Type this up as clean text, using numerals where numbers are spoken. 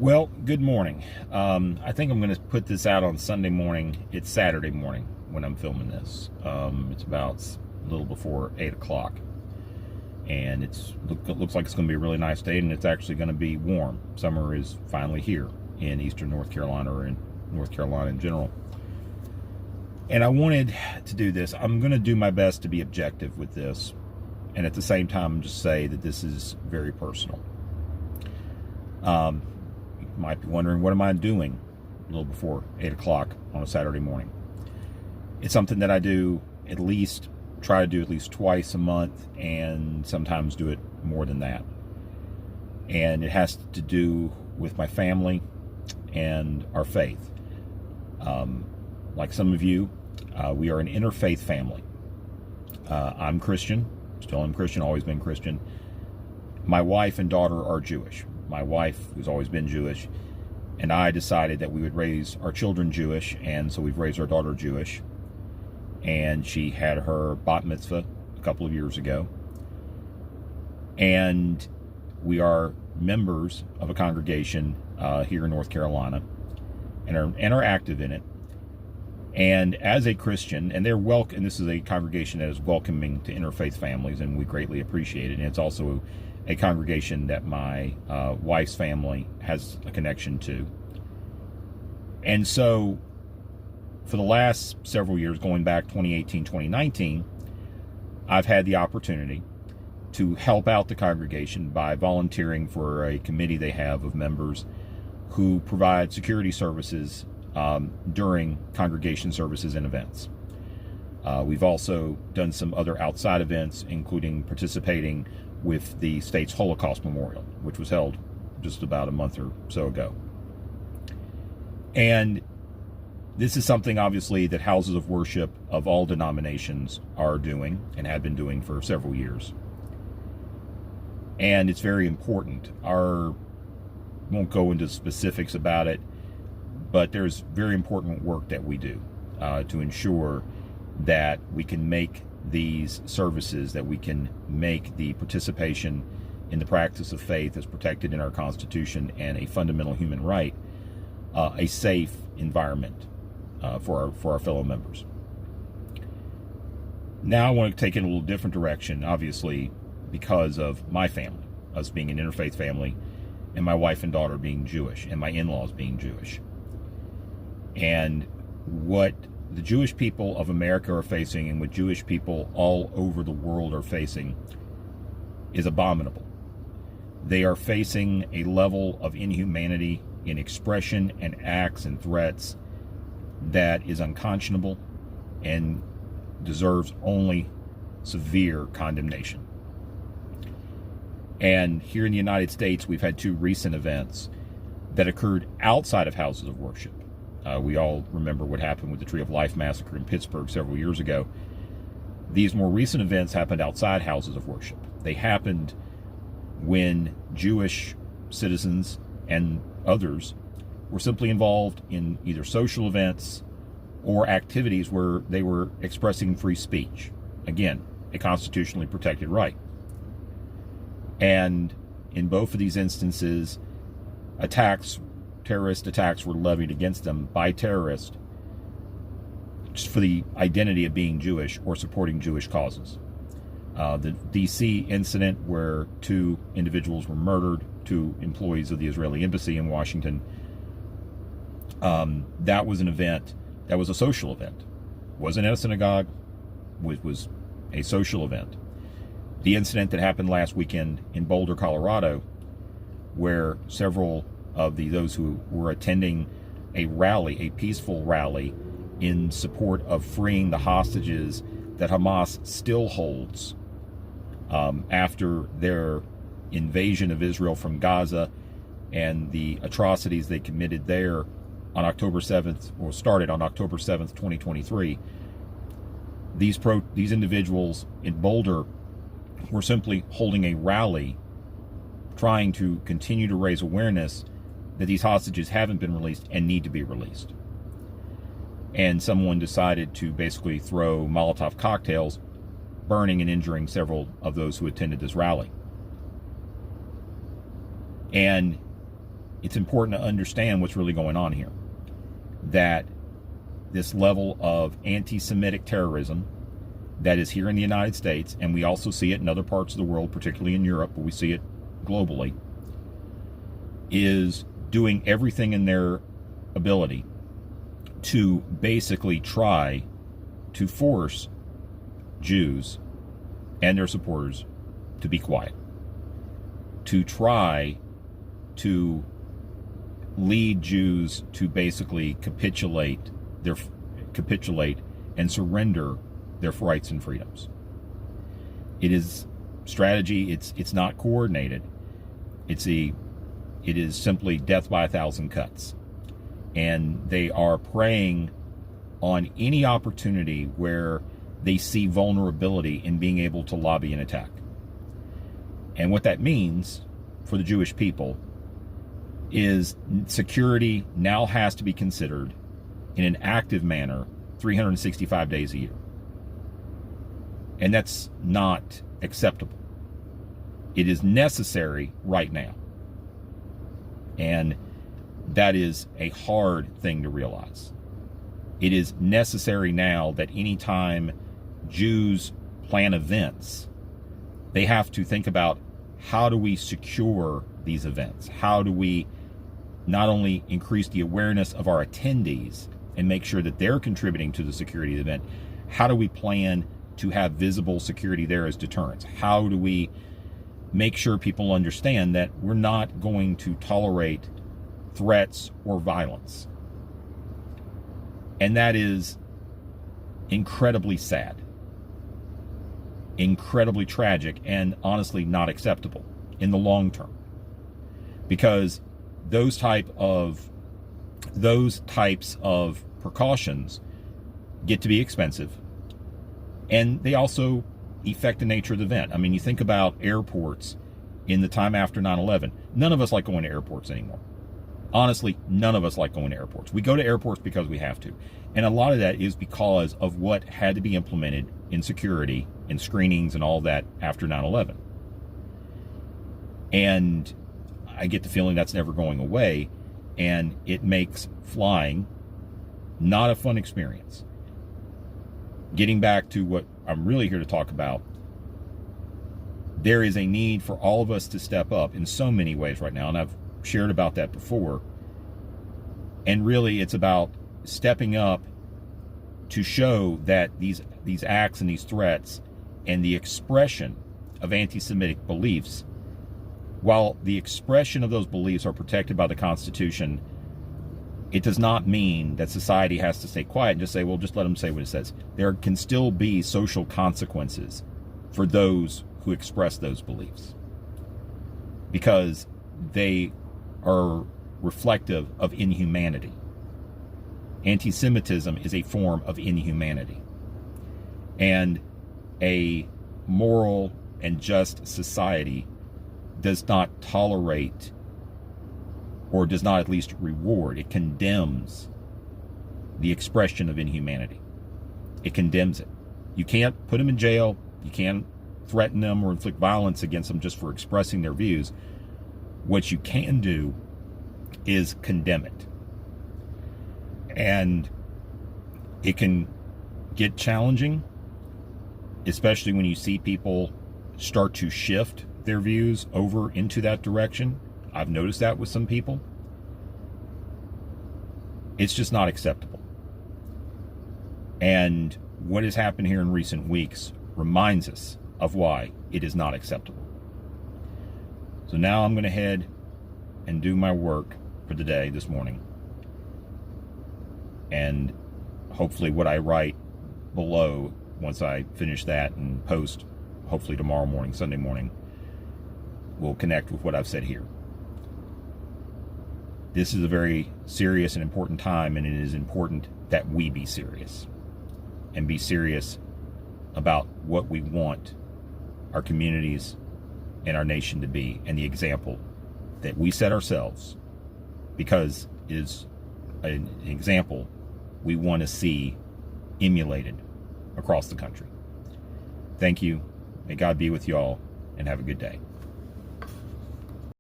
Well, good morning. I think I'm going to put this out on Sunday morning. It's Saturday morning when I'm filming this. It's about a little before 8 o'clock. And it looks like it's going to be a really nice day, and it's actually going to be warm. Summer is finally here in eastern North Carolina, or in North Carolina in general. And I wanted to do this. I'm going to do my best to be objective with this, and at the same time just say that this is very personal. You might be wondering, what am I doing a little before 8 o'clock on a Saturday morning? It's something that I do try to do at least twice a month, and sometimes do it more than that. And it has to do with my family and our faith. Like some of you, we are an interfaith family. I'm Christian, still am Christian, always been Christian. My wife and daughter are Jewish. My wife, who's always been Jewish, and I decided that we would raise our children Jewish, and so we've raised our daughter Jewish. And she had her bat mitzvah a couple of years ago. And we are members of a congregation here in North Carolina, and are active in it. And as a Christian, and this is a congregation that is welcoming to interfaith families, and we greatly appreciate it. And it's also a congregation that my wife's family has a connection to. And so for the last several years, going back 2018, 2019, I've had the opportunity to help out the congregation by volunteering for a committee they have of members who provide security services during congregation services and events. We've also done some other outside events, including participating with the state's Holocaust Memorial, which was held just about a month or so ago. And this is something, obviously, that houses of worship of all denominations are doing and have been doing for several years. And it's very important. Won't go into specifics about it, but there's very important work that we do to ensure that we can make these services, that we can make the participation in the practice of faith as protected in our Constitution and a fundamental human right, a safe environment for our fellow members. Now I want to take it in a little different direction, obviously, because of my family, us being an interfaith family, and my wife and daughter being Jewish, and my in-laws being Jewish. And what the Jewish people of America are facing, and what Jewish people all over the world are facing, is abominable. They are facing a level of inhumanity in expression and acts and threats that is unconscionable and deserves only severe condemnation. And here in the United States, we've had two recent events that occurred outside of houses of worship. We all remember what happened with the Tree of Life massacre in Pittsburgh several years ago. These more recent events happened outside houses of worship. They happened when Jewish citizens and others were simply involved in either social events or activities where they were expressing free speech. Again, a constitutionally protected right. And in both of these instances, terrorist attacks were levied against them by terrorists just for the identity of being Jewish or supporting Jewish causes. The D.C. incident where two individuals were murdered, two employees of the Israeli embassy in Washington, that was an event, that was a social event. Wasn't at a synagogue, was a social event. The incident that happened last weekend in Boulder, Colorado, where several of those who were attending a rally, a peaceful rally, in support of freeing the hostages that Hamas still holds after their invasion of Israel from Gaza and the atrocities they committed there on October 7th, or started on October 7th, 2023. These individuals in Boulder were simply holding a rally trying to continue to raise awareness that these hostages haven't been released and need to be released. And someone decided to basically throw Molotov cocktails, burning and injuring several of those who attended this rally. And it's important to understand what's really going on here. That this level of anti-Semitic terrorism that is here in the United States, and we also see it in other parts of the world, particularly in Europe, but we see it globally, is doing everything in their ability to basically try to force Jews and their supporters to be quiet, to try to lead Jews to basically capitulate and surrender their rights and freedoms. It is strategy. It's not coordinated. It is simply death by 1,000 cuts, and they are preying on any opportunity where they see vulnerability in being able to lobby an attack. And what that means for the Jewish people is security now has to be considered in an active manner 365 days a year. And that's not acceptable. It is necessary right now. And that is a hard thing to realize. It is necessary now that anytime Jews plan events, they have to think about, how do we secure these events? How do we not only increase the awareness of our attendees and make sure that they're contributing to the security of the event, how do we plan to have visible security there as deterrence? How do we make sure people understand that we're not going to tolerate threats or violence? And that is incredibly sad, incredibly tragic, and honestly not acceptable in the long term, because those types of precautions get to be expensive, and they also affect the nature of the event. I mean, you think about airports in the time after 9/11. None of us like going to airports anymore. Honestly, none of us like going to airports. We go to airports because we have to. And a lot of that is because of what had to be implemented in security and screenings and all that after 9/11. And I get the feeling that's never going away, and it makes flying not a fun experience. Getting back to what I'm really here to talk about, there is a need for all of us to step up in so many ways right now, and I've shared about that before. And really, it's about stepping up to show that these acts and these threats and the expression of anti-Semitic beliefs, while the expression of those beliefs are protected by the Constitution, it does not mean that society has to stay quiet and just say, well, just let them say what it says. There can still be social consequences for those who express those beliefs, because they are reflective of inhumanity. Anti-Semitism is a form of inhumanity. And a moral and just society does not tolerate, or does not at least reward, it condemns the expression of inhumanity. It condemns it. You can't put them in jail. You can't threaten them or inflict violence against them just for expressing their views. What you can do is condemn it. And it can get challenging, especially when you see people start to shift their views over into that direction. I've noticed that with some people. It's just not acceptable. And what has happened here in recent weeks reminds us of why it is not acceptable. So now I'm going to head and do my work for the day this morning. And hopefully what I write below, once I finish that and post, hopefully tomorrow morning, Sunday morning, will connect with what I've said here. This is a very serious and important time, and it is important that we be serious. And be serious about what we want our communities and our nation to be, and the example that we set ourselves, because it is an example we want to see emulated across the country. Thank you. May God be with you all, and have a good day.